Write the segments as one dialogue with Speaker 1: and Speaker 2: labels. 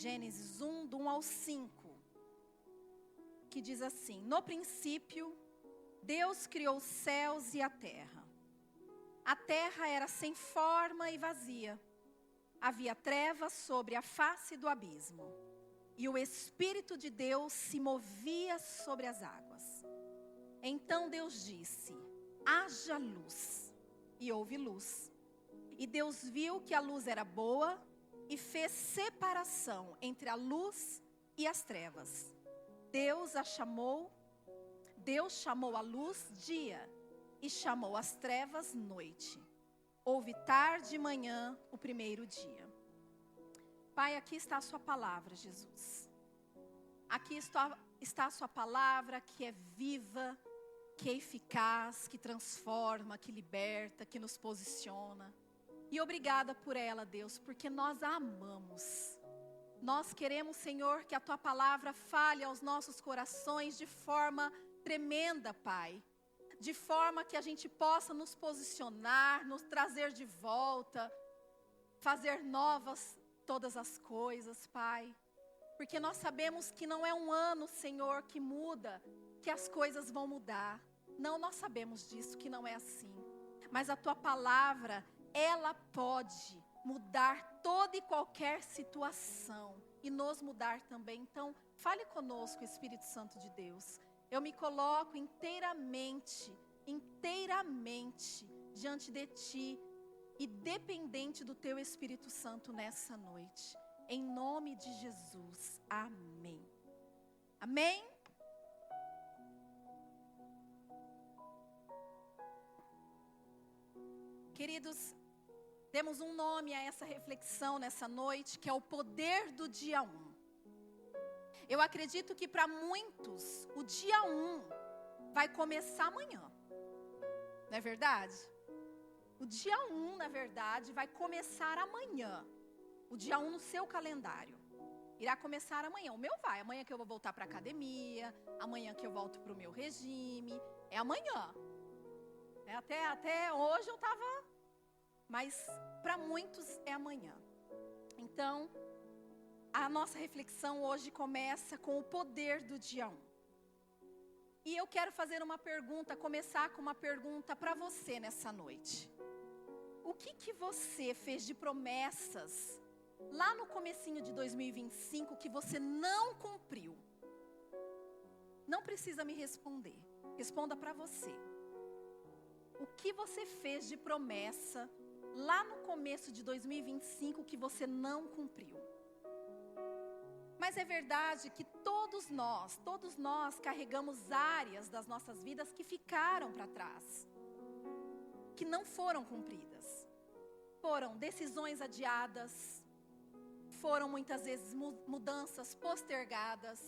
Speaker 1: Gênesis 1, do 1 ao 5, que diz assim: no princípio, Deus criou os céus e a terra. A terra era sem forma e vazia. Havia trevas sobre a face do abismo. E o Espírito de Deus se movia sobre as águas. Então Deus disse: haja luz. E houve luz. E Deus viu que a luz era boa e fez separação entre a luz e as trevas. Deus chamou a luz dia e chamou as trevas noite. Houve tarde e manhã o primeiro dia. Pai, aqui está a sua palavra, Jesus. Aqui está a sua palavra que é viva, que é eficaz, que transforma, que liberta, que nos posiciona. E obrigada por ela, Deus, porque nós a amamos. Nós queremos, Senhor, que a tua palavra fale aos nossos corações de forma tremenda, Pai. De forma que a gente possa nos posicionar, nos trazer de volta, fazer novas todas as coisas, Pai. Porque nós sabemos que não é um ano, Senhor, que muda, que as coisas vão mudar. Não, nós sabemos disso, que não é assim. Mas a tua palavra, ela pode mudar toda e qualquer situação e nos mudar também. Então, fale conosco, Espírito Santo de Deus. Eu me coloco inteiramente diante de ti e dependente do teu Espírito Santo nessa noite. Em nome de Jesus. Amém. Amém? Queridos, demos um nome a essa reflexão nessa noite, que é o poder do dia 1. Eu acredito que para muitos, o dia 1 vai começar amanhã. Não é verdade? O dia 1, na verdade, vai começar amanhã. O dia 1 no seu calendário. Irá começar amanhã. O meu vai. Amanhã que eu vou voltar para a academia. Amanhã que eu volto para o meu regime. É amanhã. Até hoje eu estava... Mas para muitos é amanhã. Então, a nossa reflexão hoje começa com o poder do dia 1. E eu quero fazer uma pergunta, começar com uma pergunta para você nessa noite. O que você fez de promessas lá no comecinho de 2025 que você não cumpriu? Não precisa me responder. Responda para você. O que você fez de promessa lá no começo de 2025 que você não cumpriu? Mas é verdade que todos nós carregamos áreas das nossas vidas que ficaram para trás, que não foram cumpridas. Foram decisões adiadas, foram muitas vezes mudanças postergadas,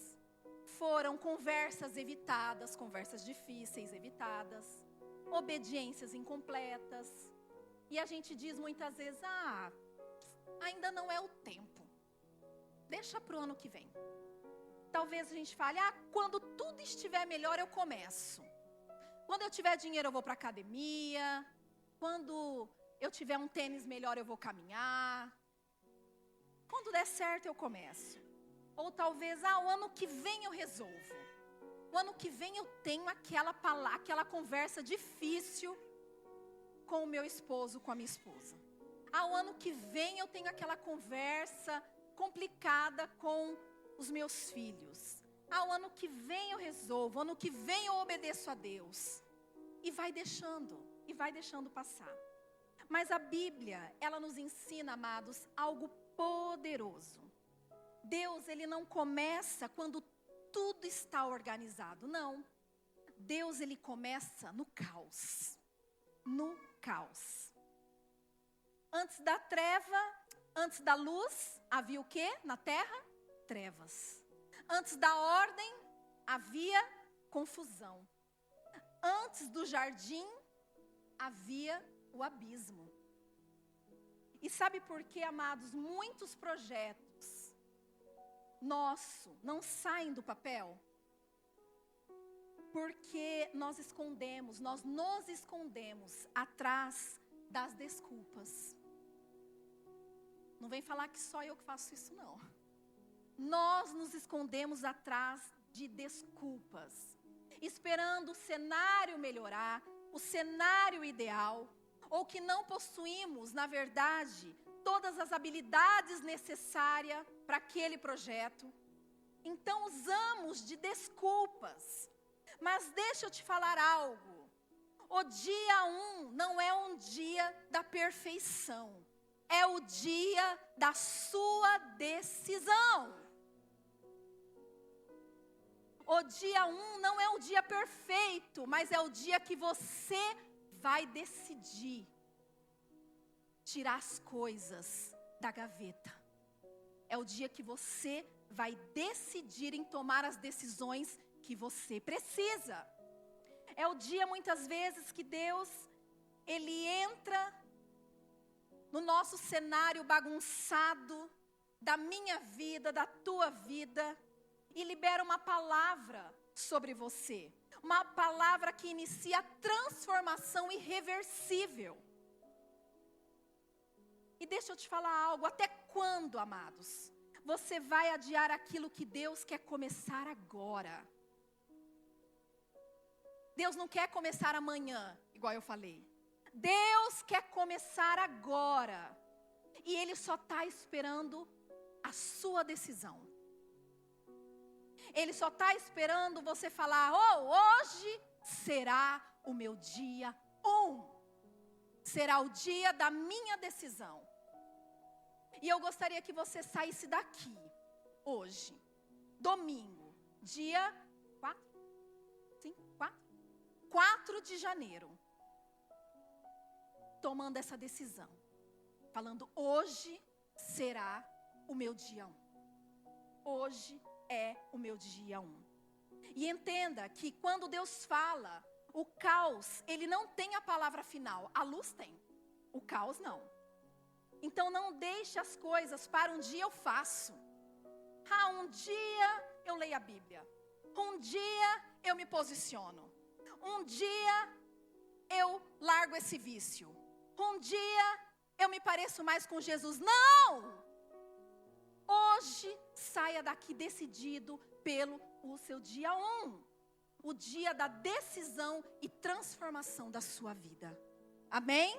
Speaker 1: foram conversas evitadas, conversas difíceis evitadas, obediências incompletas. E a gente diz muitas vezes, ainda não é o tempo. Deixa para o ano que vem. Talvez a gente fale, quando tudo estiver melhor eu começo. Quando eu tiver dinheiro eu vou para a academia. Quando eu tiver um tênis melhor eu vou caminhar. Quando der certo eu começo. Ou talvez, o ano que vem eu resolvo. O ano que vem eu tenho aquela conversa difícil com o meu esposo, com a minha esposa. O ano que vem eu tenho aquela conversa complicada com os meus filhos. O ano que vem eu resolvo, o ano que vem eu obedeço a Deus. E vai deixando passar. Mas a Bíblia, ela nos ensina, amados, algo poderoso. Deus, ele não começa quando tudo está organizado, não. Deus, ele começa no caos. No caos. Antes da treva, antes da luz, havia o quê na terra? Trevas. Antes da ordem, havia confusão. Antes do jardim, havia o abismo. E sabe por quê, amados? Muitos projetos nossos não saem do papel. Porque nós nos escondemos atrás das desculpas. Não vem falar que só eu que faço isso, não. nós nos escondemos atrás de desculpas, esperando o cenário melhorar, o cenário ideal, ou que não possuímos, na verdade, todas as habilidades necessárias para aquele projeto. Então usamos de desculpas. Mas deixa eu te falar algo. O dia 1 não é um dia da perfeição. É o dia da sua decisão. O dia 1 não é um dia perfeito, mas é o dia que você vai decidir tirar as coisas da gaveta. É o dia que você vai decidir em tomar as decisões que você precisa. É o dia muitas vezes que Deus, Ele entra no nosso cenário bagunçado, da minha vida, da tua vida, e libera uma palavra sobre você. Uma palavra que inicia a transformação irreversível. E deixa eu te falar algo, até quando, amados, você vai adiar aquilo que Deus quer começar agora? Deus não quer começar amanhã, igual eu falei. Deus quer começar agora. E Ele só está esperando a sua decisão. Ele só está esperando você falar, hoje será o meu dia 1. Será o dia da minha decisão. E eu gostaria que você saísse daqui, hoje, domingo, dia 4 de janeiro, tomando essa decisão, falando, hoje será o meu dia 1. Hoje é o meu dia 1. E entenda que quando Deus fala, o caos, ele não tem a palavra final. A luz tem, o caos não. Então não deixe as coisas para um dia eu faço. Um dia eu leio a Bíblia. Um dia eu me posiciono. Um dia eu largo esse vício. Um dia eu me pareço mais com Jesus. Não! Hoje saia daqui decidido pelo o seu dia 1. O dia da decisão e transformação da sua vida. Amém?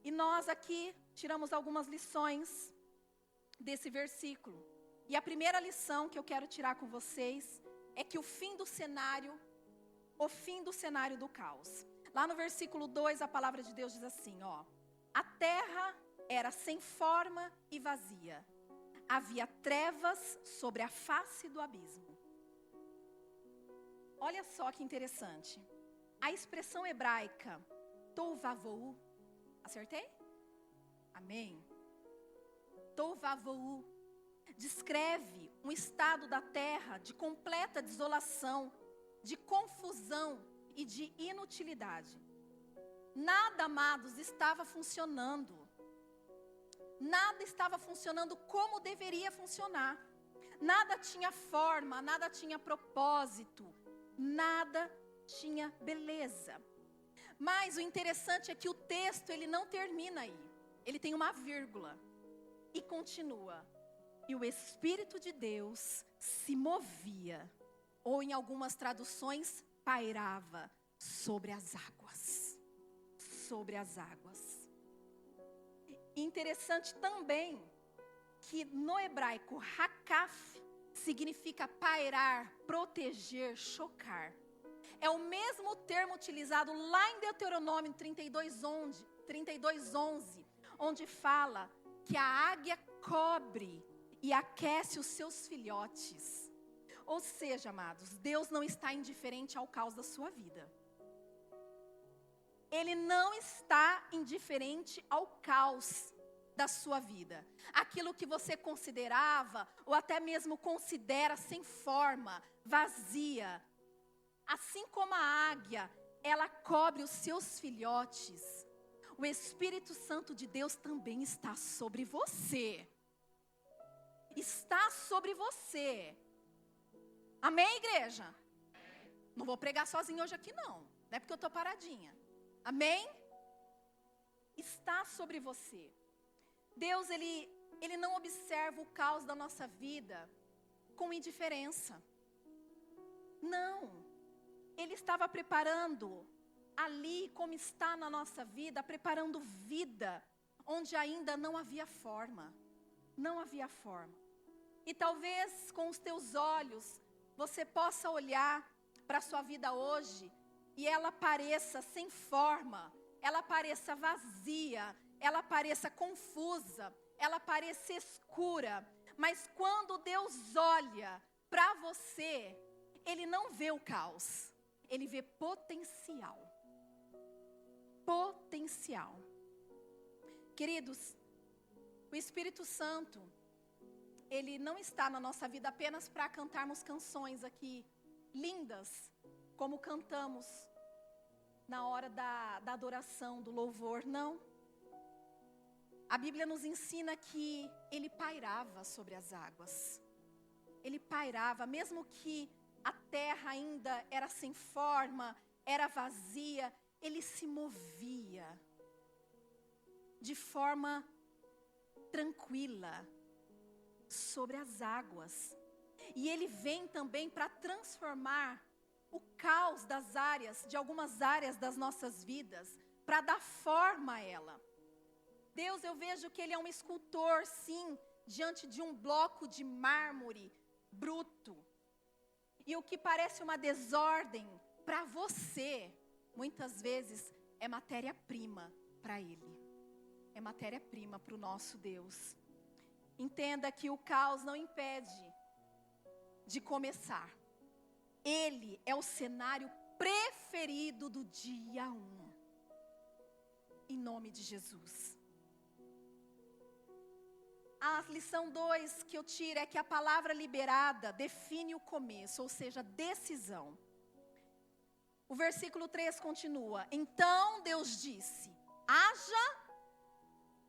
Speaker 1: E nós aqui tiramos algumas lições desse versículo. E a primeira lição que eu quero tirar com vocês é que o fim do cenário do caos. Lá no versículo 2, a palavra de Deus diz assim, a terra era sem forma e vazia. Havia trevas sobre a face do abismo. Olha só que interessante. A expressão hebraica, tovavou, acertei? Amém? Tovavou descreve um estado da terra de completa desolação, de confusão e de inutilidade. Nada, amados, estava funcionando. Nada estava funcionando como deveria funcionar. Nada tinha forma, nada tinha propósito, nada tinha beleza. Mas o interessante é que o texto, ele não termina aí. Ele tem uma vírgula e continua. E o Espírito de Deus se movia, ou em algumas traduções, pairava sobre as águas. Sobre as águas. Interessante também que no hebraico, hakaf significa pairar, proteger, chocar. É o mesmo termo utilizado lá em Deuteronômio 32:11, onde fala que a águia cobre e aquece os seus filhotes. Ou seja, amados, Deus não está indiferente ao caos da sua vida. Ele não está indiferente ao caos da sua vida. Aquilo que você considerava, ou até mesmo considera sem forma, vazia. Assim como a águia, ela cobre os seus filhotes. O Espírito Santo de Deus também está sobre você. Está sobre você. Amém, igreja? Não vou pregar sozinha hoje aqui não. Não é porque eu estou paradinha. Amém? Está sobre você. Deus, Ele Ele não observa o caos da nossa vida com indiferença. Não. Ele estava preparando ali, como está na nossa vida, preparando vida, onde ainda não havia forma. Não havia forma. E talvez com os teus olhos, você possa olhar para a sua vida hoje, e ela pareça sem forma, ela pareça vazia, ela pareça confusa, ela pareça escura. Mas quando Deus olha para você, Ele não vê o caos, Ele vê potencial. Potencial. Queridos, o Espírito Santo, Ele não está na nossa vida apenas para cantarmos canções aqui, lindas, como cantamos na hora da adoração, do louvor, não. A Bíblia nos ensina que Ele pairava sobre as águas. Ele pairava, mesmo que a terra ainda era sem forma, era vazia, Ele se movia de forma tranquila sobre as águas. E Ele vem também para transformar o caos das áreas, de algumas áreas das nossas vidas, para dar forma a ela. Deus, eu vejo que Ele é um escultor, sim, diante de um bloco de mármore bruto. E o que parece uma desordem, para você, muitas vezes, é matéria-prima para Ele. É matéria-prima para o nosso Deus. Entenda que o caos não impede de começar. Ele é o cenário preferido do dia 1. Em nome de Jesus. A lição 2 que eu tiro é que a palavra liberada define o começo, ou seja, decisão. O versículo 3 continua: então Deus disse, haja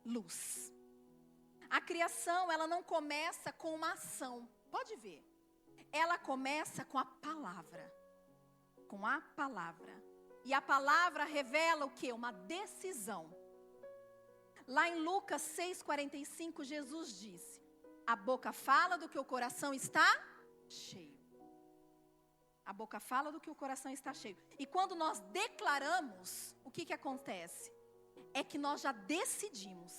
Speaker 1: luz. A criação, ela não começa com uma ação, pode ver. Ela começa com a palavra. Com a palavra. E a palavra revela o quê? Uma decisão. Lá em Lucas 6,45, Jesus disse: a boca fala do que o coração está cheio. A boca fala do que o coração está cheio. E quando nós declaramos, o que acontece? É que nós já decidimos.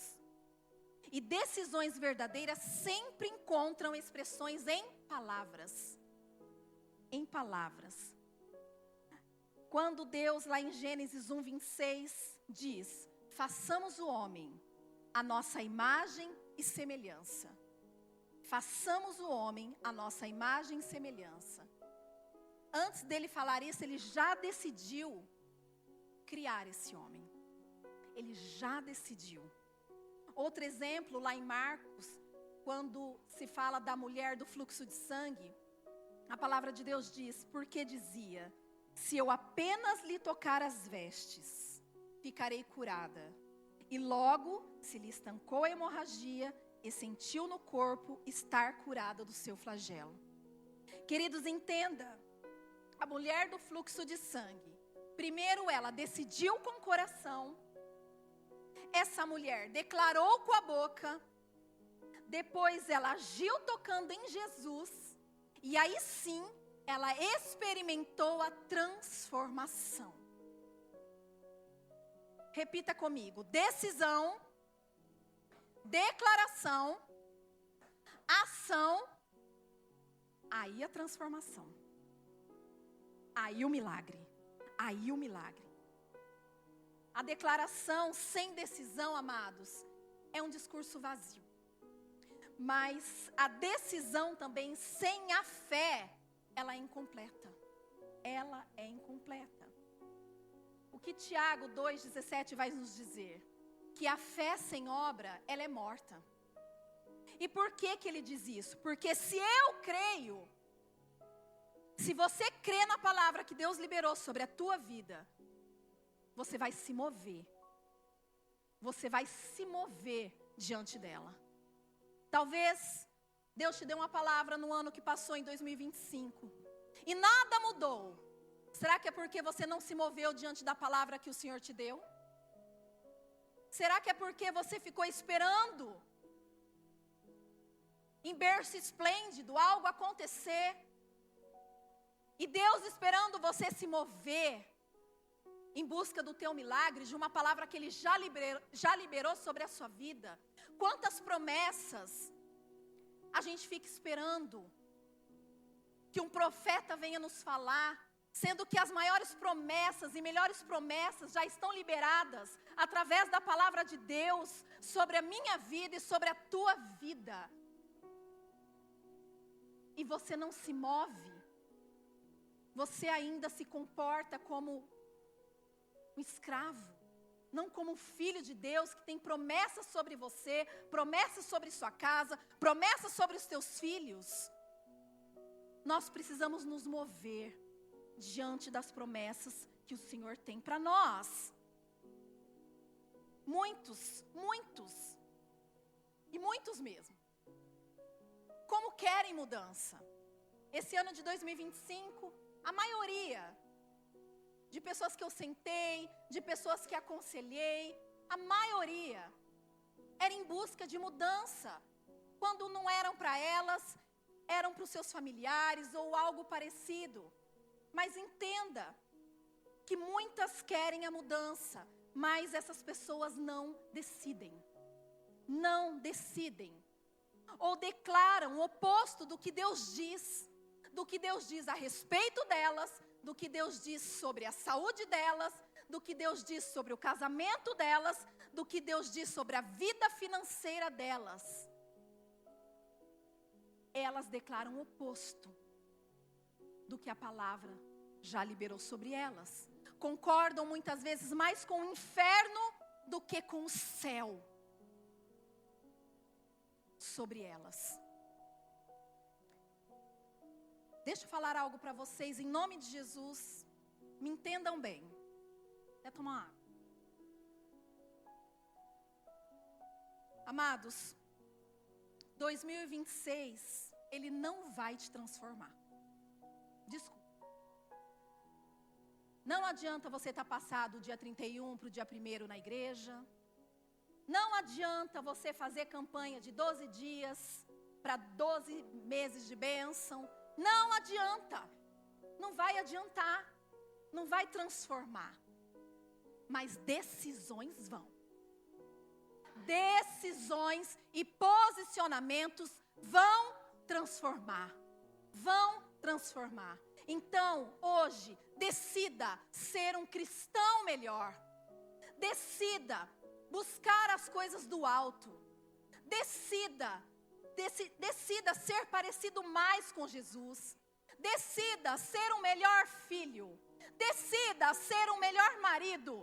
Speaker 1: E decisões verdadeiras sempre encontram expressões em palavras. Em palavras. Quando Deus, lá em Gênesis 1:26, diz: façamos o homem a nossa imagem e semelhança. Façamos o homem a nossa imagem e semelhança. Antes dele falar isso, ele já decidiu criar esse homem. Ele já decidiu. Outro exemplo, lá em Marcos, quando se fala da mulher do fluxo de sangue, a palavra de Deus diz, porque dizia, se eu apenas lhe tocar as vestes, ficarei curada. E logo se lhe estancou a hemorragia e sentiu no corpo estar curada do seu flagelo. Queridos, entenda, a mulher do fluxo de sangue, primeiro ela decidiu com o coração, essa mulher declarou com a boca, depois ela agiu tocando em Jesus, e aí sim, ela experimentou a transformação. Repita comigo, decisão, declaração, ação, aí a transformação. Aí o milagre, aí o milagre. A declaração sem decisão, amados, é um discurso vazio. Mas a decisão também sem a fé, ela é incompleta. Ela é incompleta. O que Tiago 2,17 vai nos dizer? Que a fé sem obra, ela é morta. E por que ele diz isso? Porque se eu creio, se você crê na palavra que Deus liberou sobre a tua vida, você vai se mover. Você vai se mover diante dela. Talvez Deus te deu uma palavra no ano que passou, em 2025. E nada mudou. Será que é porque você não se moveu diante da palavra que o Senhor te deu? Será que é porque você ficou esperando em berço esplêndido, algo acontecer. E Deus esperando você se mover em busca do teu milagre, de uma palavra que Ele já liberou sobre a sua vida. Quantas promessas a gente fica esperando que um profeta venha nos falar, sendo que as maiores promessas e melhores promessas já estão liberadas através da palavra de Deus sobre a minha vida e sobre a tua vida. E você não se move, você ainda se comporta como um escravo, não como um filho de Deus que tem promessas sobre você, promessas sobre sua casa, promessas sobre os teus filhos. Nós precisamos nos mover diante das promessas que o Senhor tem para nós. Muitos, e muitos mesmo, como querem mudança. Esse ano de 2025, a maioria de pessoas que eu sentei, de pessoas que aconselhei, a maioria era em busca de mudança. Quando não eram para elas, eram para os seus familiares ou algo parecido. Mas entenda que muitas querem a mudança, mas essas pessoas não decidem. Não decidem. Ou declaram o oposto do que Deus diz. Do que Deus diz a respeito delas, do que Deus diz sobre a saúde delas, do que Deus diz sobre o casamento delas, do que Deus diz sobre a vida financeira delas. Elas declaram o oposto do que a palavra já liberou sobre elas. Concordam muitas vezes mais com o inferno do que com o céu sobre elas. Deixa eu falar algo para vocês, em nome de Jesus, me entendam bem. Quer tomar água? Amados, 2026, ele não vai te transformar. Desculpa. Não adianta você estar passado do dia 31 para o dia 1º na igreja. Não adianta você fazer campanha de 12 dias para 12 meses de bênção. Não adianta. Não vai adiantar. Não vai transformar. Mas decisões vão. Decisões e posicionamentos vão transformar. Vão transformar. Então, hoje, decida ser um cristão melhor. Decida buscar as coisas do alto. Decida ser parecido mais com Jesus. Decida ser um melhor filho. Decida ser um melhor marido.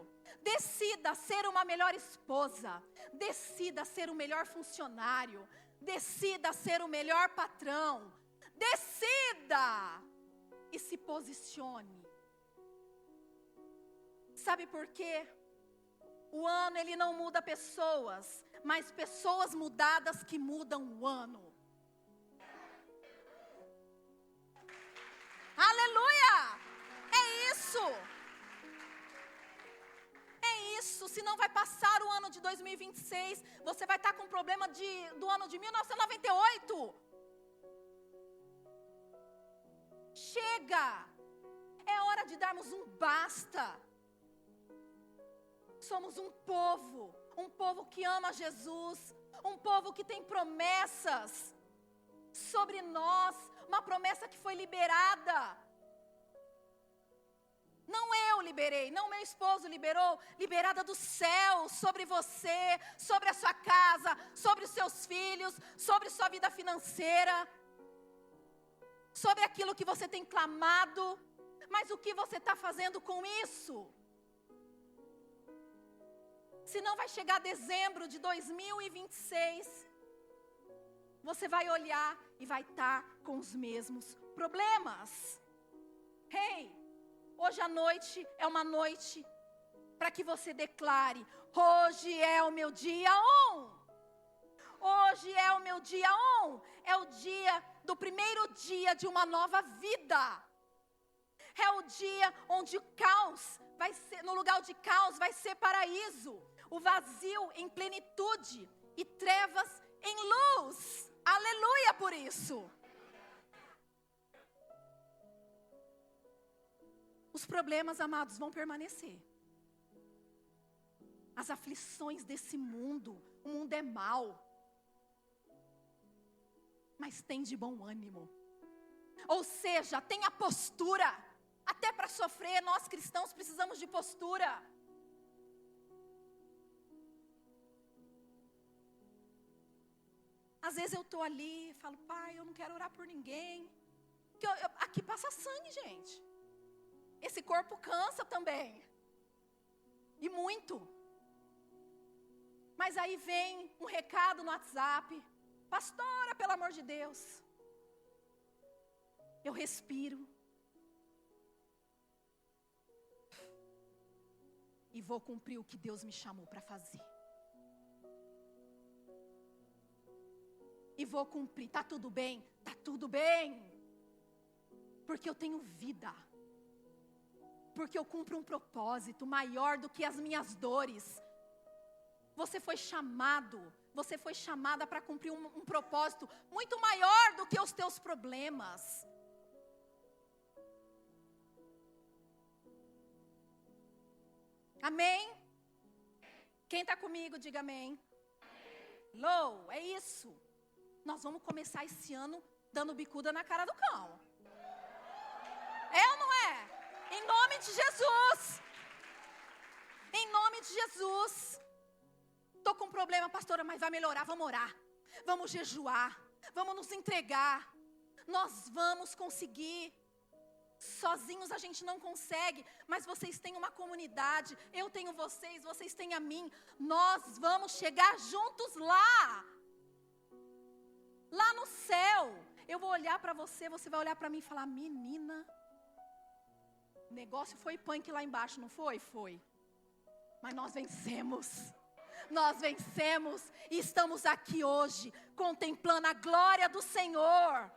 Speaker 1: Decida ser uma melhor esposa. Decida ser o melhor funcionário. Decida ser o melhor patrão. Decida e se posicione. Sabe por quê? O ano ele não muda pessoas, mas pessoas mudadas que mudam o ano. Aleluia! É isso. É isso. Senão vai passar o ano de 2026, você vai estar com problema do ano de 1998. Chega! É hora de darmos um basta. Somos um povo que ama Jesus, um povo que tem promessas sobre nós, uma promessa que foi liberada. Não eu liberei, não meu esposo liberou, liberada do céu sobre você, sobre a sua casa, sobre os seus filhos, sobre sua vida financeira, sobre aquilo que você tem clamado. Mas o que você está fazendo com isso? Senão vai chegar dezembro de 2026, você vai olhar e vai estar com os mesmos problemas. Hey, hoje à noite é uma noite para que você declare: hoje é o meu dia 1. Hoje é o meu dia 1. É o dia do primeiro dia de uma nova vida. É o dia onde o caos vai ser, no lugar de caos vai ser paraíso. O vazio em plenitude e trevas em luz. Aleluia por isso. Os problemas, amados, vão permanecer. As aflições desse mundo, o mundo é mau. Mas tem de bom ânimo. Ou seja, tem a postura. Até para sofrer, nós cristãos precisamos de postura. Às vezes eu estou ali e falo, pai, eu não quero orar por ninguém. Porque aqui passa sangue, gente. Esse corpo cansa também. E muito. Mas aí vem um recado no WhatsApp. Pastora, pelo amor de Deus. Eu respiro. E vou cumprir o que Deus me chamou para fazer. E vou cumprir. Tá tudo bem? Tá tudo bem. Porque eu tenho vida. Porque eu cumpro um propósito maior do que as minhas dores. Você foi chamado, você foi chamada para cumprir um propósito muito maior do que os teus problemas. Amém? Quem está comigo, diga amém. Lou, é isso. Nós vamos começar esse ano dando bicuda na cara do cão. É ou não é? Em nome de Jesus. Em nome de Jesus. Estou com um problema, pastora, mas vai melhorar, vamos orar. Vamos jejuar. Vamos nos entregar. Nós vamos conseguir. Sozinhos a gente não consegue, mas vocês têm uma comunidade, eu tenho vocês, vocês têm a mim. Nós vamos chegar juntos lá. Lá no céu. Eu vou olhar para você, você vai olhar para mim e falar, menina, o negócio foi punk lá embaixo, não foi? Foi. Mas nós vencemos. Nós vencemos e estamos aqui hoje, contemplando a glória do Senhor.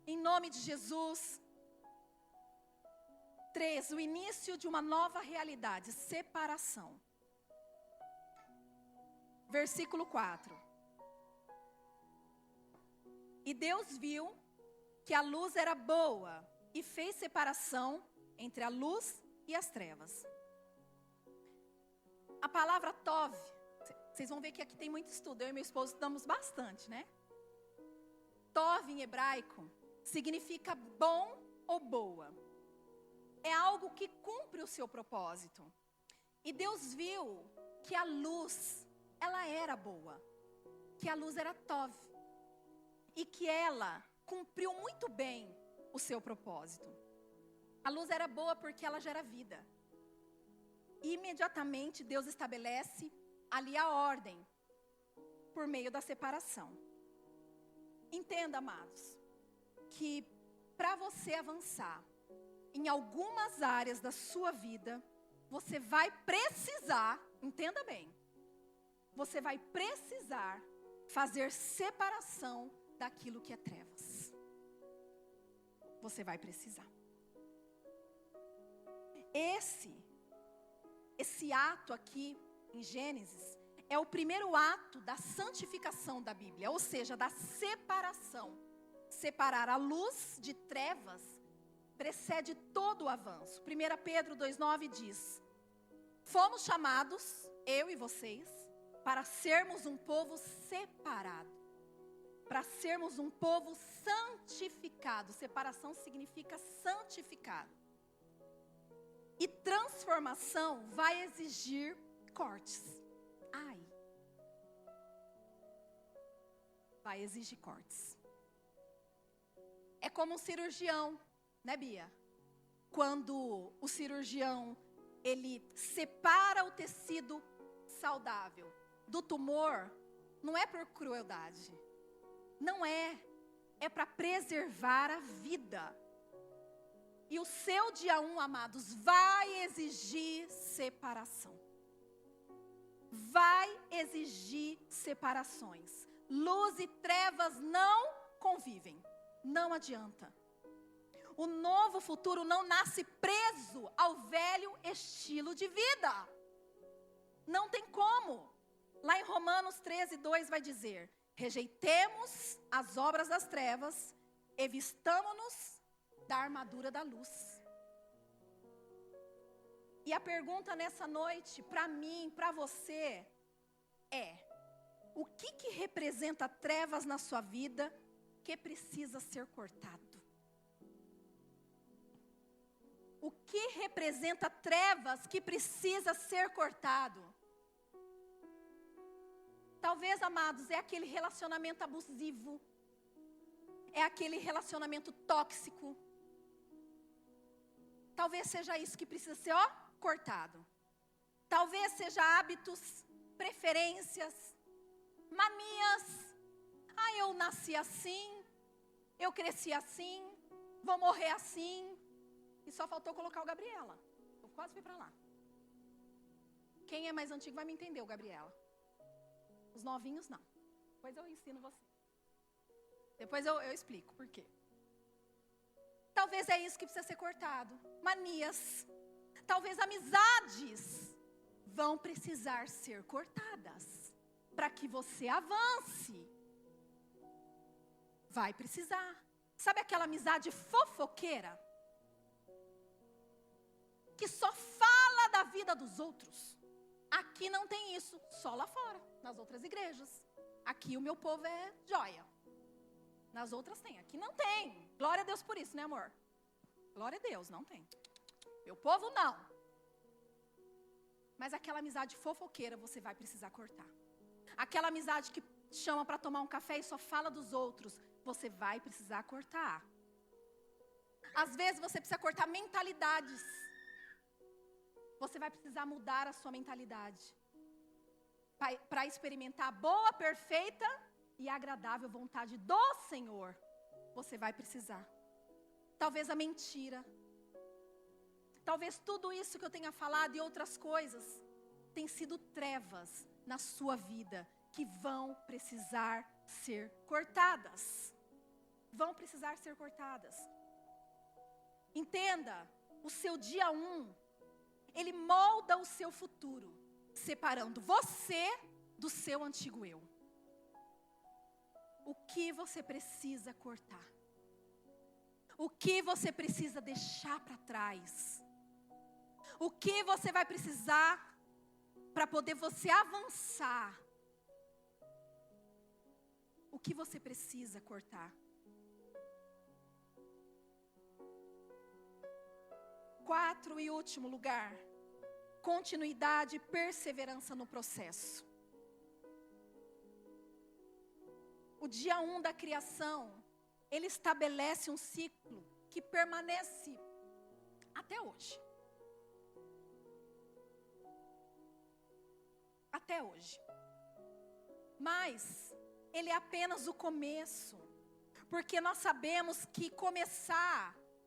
Speaker 1: Em nome de Jesus. 3. O início de uma nova realidade, separação. Versículo 4. E Deus viu que a luz era boa e fez separação entre a luz e as trevas. A palavra tov, vocês vão ver que aqui tem muito estudo, eu e meu esposo estudamos bastante, né? Tov em hebraico significa bom ou boa. É algo que cumpre o seu propósito. E Deus viu que a luz, ela era boa. Que a luz era tov. E que ela cumpriu muito bem o seu propósito. A luz era boa porque ela gera vida. E imediatamente Deus estabelece ali a ordem, por meio da separação. Entenda, amados, que para você avançar em algumas áreas da sua vida, você vai precisar, entenda bem, você vai precisar fazer separação daquilo que é trevas. Você vai precisar. Esse ato aqui em Gênesis é o primeiro ato da santificação da Bíblia, ou seja, da separação. Separar a luz de trevas precede todo o avanço. 1 Pedro 2,9 diz: fomos chamados, eu e vocês, para sermos um povo separado, para sermos um povo santificado. Separação significa santificado. E transformação vai exigir cortes. Vai exigir cortes. É como um cirurgião, né, Bia? Quando o cirurgião, ele separa o tecido saudável do tumor, não é por crueldade. Não é. É para preservar a vida. E o seu dia 1, amados, vai exigir separação. Vai exigir separações. Luz e trevas não convivem. Não adianta. O novo futuro não nasce preso ao velho estilo de vida. Não tem como. Lá em Romanos 13:2 vai dizer: Rejeitemos as obras das trevas e vistamo-nos da armadura da luz. E a pergunta nessa noite, para mim, para você, é: o que representa trevas na sua vida que precisa ser cortado? O que representa trevas que precisa ser cortado? Talvez, amados, é aquele relacionamento abusivo. É aquele relacionamento tóxico. Talvez seja isso que precisa ser, cortado. Talvez seja hábitos, preferências, manias. Eu nasci assim, eu cresci assim, vou morrer assim. E só faltou colocar o Gabriela. Eu quase fui para lá. Quem é mais antigo vai me entender, o Gabriela. Os novinhos não. Depois eu ensino você. Depois eu explico por quê. Talvez é isso que precisa ser cortado. Manias. Talvez amizades vão precisar ser cortadas para que você avance. Vai precisar. Sabe aquela amizade fofoqueira? Que só fala da vida dos outros. Aqui não tem isso, só lá fora, nas outras igrejas. Aqui o meu povo é joia. Nas outras tem, aqui não tem. Glória a Deus por isso, né, amor? Glória a Deus, não tem. Meu povo não. Mas aquela amizade fofoqueira você vai precisar cortar. Aquela amizade que chama para tomar um café e só fala dos outros, você vai precisar cortar. Às vezes você precisa cortar mentalidades. Você vai precisar mudar a sua mentalidade para experimentar a boa, perfeita e agradável vontade do Senhor. Você vai precisar. Talvez a mentira. Talvez tudo isso que eu tenha falado e outras coisas tem sido trevas na sua vida que vão precisar ser cortadas. Vão precisar ser cortadas. Entenda, o seu dia 1, ele molda o seu futuro, separando você do seu antigo eu. O que você precisa cortar? O que você precisa deixar para trás? O que você vai precisar para poder você avançar? O que você precisa cortar? 4 e último lugar, continuidade e perseverança no processo. O dia 1 da criação, ele estabelece um ciclo que permanece até hoje. Até hoje. Mas ele é apenas o começo. Porque nós sabemos que começar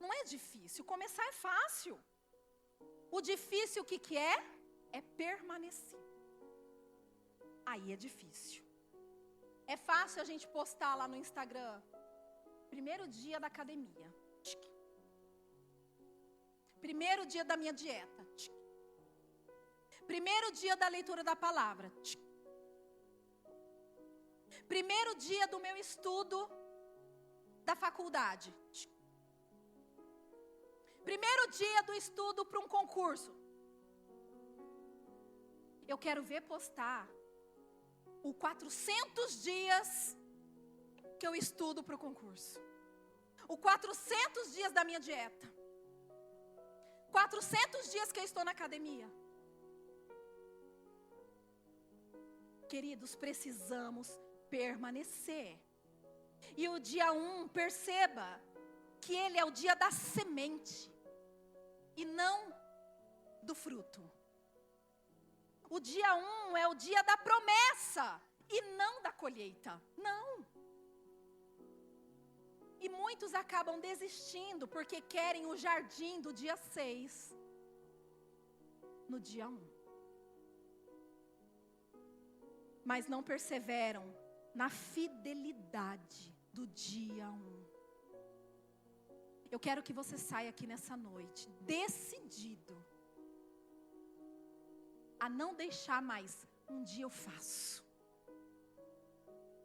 Speaker 1: não é difícil, começar é fácil. O difícil o que é? É permanecer. Aí é difícil. É fácil a gente postar lá no Instagram, primeiro dia da academia. Primeiro dia da minha dieta. Primeiro dia da leitura da palavra. Primeiro dia do meu estudo da faculdade. Primeiro dia do estudo para um concurso. Eu quero ver postar o 400 dias que eu estudo para o concurso. O 400 dias da minha dieta. 400 dias que eu estou na academia. Queridos, precisamos permanecer. E o dia 1, perceba que ele é o dia da semente e não do fruto. O dia 1 é o dia da promessa e não da colheita. Não. E muitos acabam desistindo porque querem o jardim do dia 6 no dia 1. Mas não perseveram na fidelidade do dia 1. Eu quero que você saia aqui nessa noite decidido a não deixar mais um dia eu faço.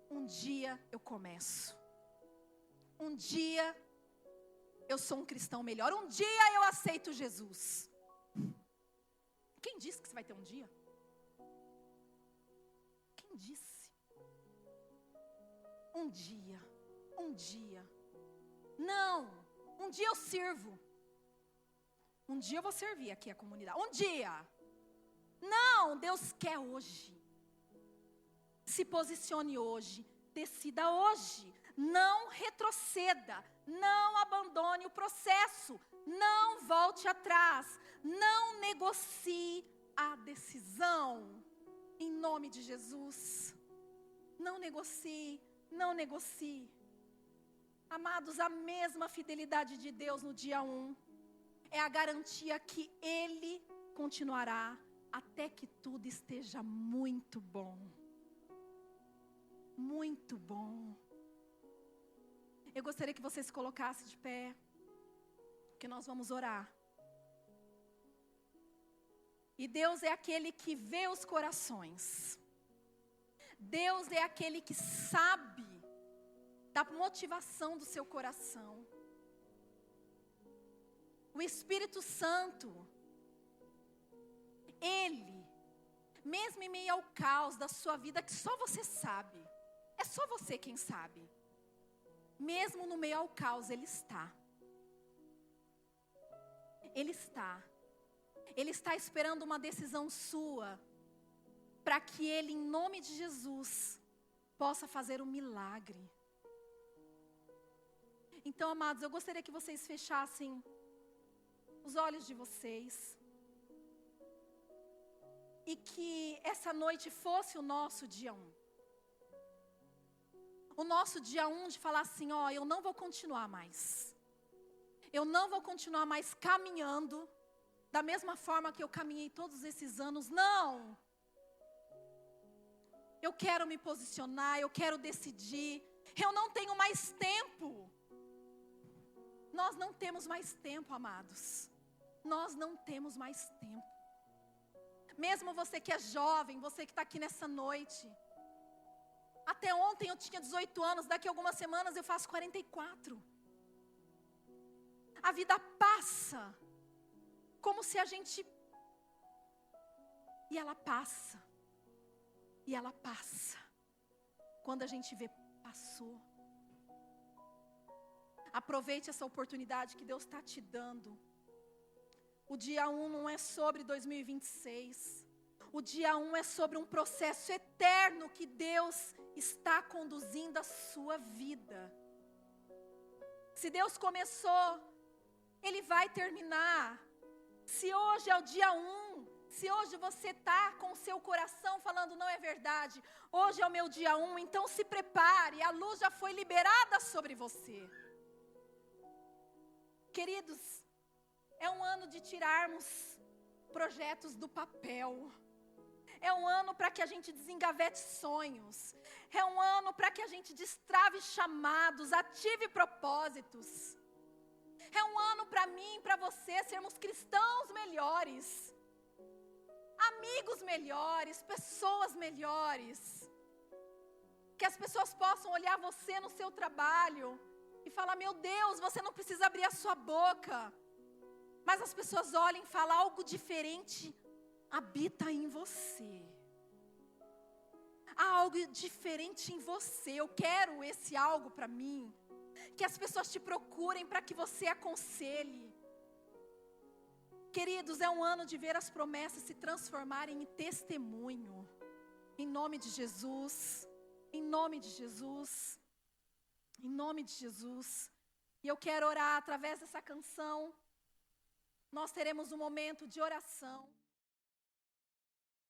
Speaker 1: um dia eu começo. Um dia eu sou um cristão melhor. Um dia eu aceito Jesus. Quem disse que você vai ter um dia? Quem disse? Um dia. Não, um dia eu sirvo. Um dia eu vou servir aqui a comunidade. Um dia. Não, Deus quer hoje. Se posicione hoje. Decida hoje. Não retroceda. Não abandone o processo. Não volte atrás. Não negocie a decisão. Em nome de Jesus. Não negocie. Não negocie. Amados, a mesma fidelidade de Deus no dia 1 é a garantia que Ele continuará até que tudo esteja muito bom. Muito bom. Eu gostaria que você se colocasse de pé, porque nós vamos orar. E Deus é aquele que vê os corações. Deus é aquele que sabe da motivação do seu coração. O Espírito Santo, Ele, mesmo em meio ao caos da sua vida, que só você sabe, é só você quem sabe. Mesmo no meio ao caos, Ele está. Ele está. Ele está esperando uma decisão sua, para que Ele, em nome de Jesus, possa fazer um milagre. Então, amados, eu gostaria que vocês fechassem os olhos de vocês. E que essa noite fosse o nosso dia 1. O nosso dia 1 de falar assim, ó, eu não vou continuar mais. Eu não vou continuar mais caminhando da mesma forma que eu caminhei todos esses anos. Não! Eu quero me posicionar, eu quero decidir. Eu não tenho mais tempo. Nós não temos mais tempo, amados. Nós não temos mais tempo. Mesmo você que é jovem, você que está aqui nessa noite. Até ontem eu tinha 18 anos, daqui a algumas semanas eu faço 44. A vida passa, como se a gente... E ela passa. E ela passa. Quando a gente vê, passou. Aproveite essa oportunidade que Deus está te dando. O dia 1 não é sobre 2026. O dia 1 é sobre um processo eterno que Deus está conduzindo a sua vida. Se Deus começou, Ele vai terminar. Se hoje é o dia 1, se hoje você está com o seu coração falando não é verdade, hoje é o meu dia 1, então se prepare, a luz já foi liberada sobre você. Queridos, é um ano de tirarmos projetos do papel. É um ano para que a gente desengavete sonhos. É um ano para que a gente destrave chamados, ative propósitos. É um ano para mim e para você sermos cristãos melhores. Amigos melhores, pessoas melhores. Que as pessoas possam olhar você no seu trabalho e falar, meu Deus, você não precisa abrir a sua boca. Mas as pessoas olhem e falam, algo diferente habita em você. Há algo diferente em você. Eu quero esse algo para mim. Que as pessoas te procurem para que você aconselhe. Queridos, é um ano de ver as promessas se transformarem em testemunho. Em nome de Jesus. Em nome de Jesus. Em nome de Jesus. E eu quero orar através dessa canção. Nós teremos um momento de oração.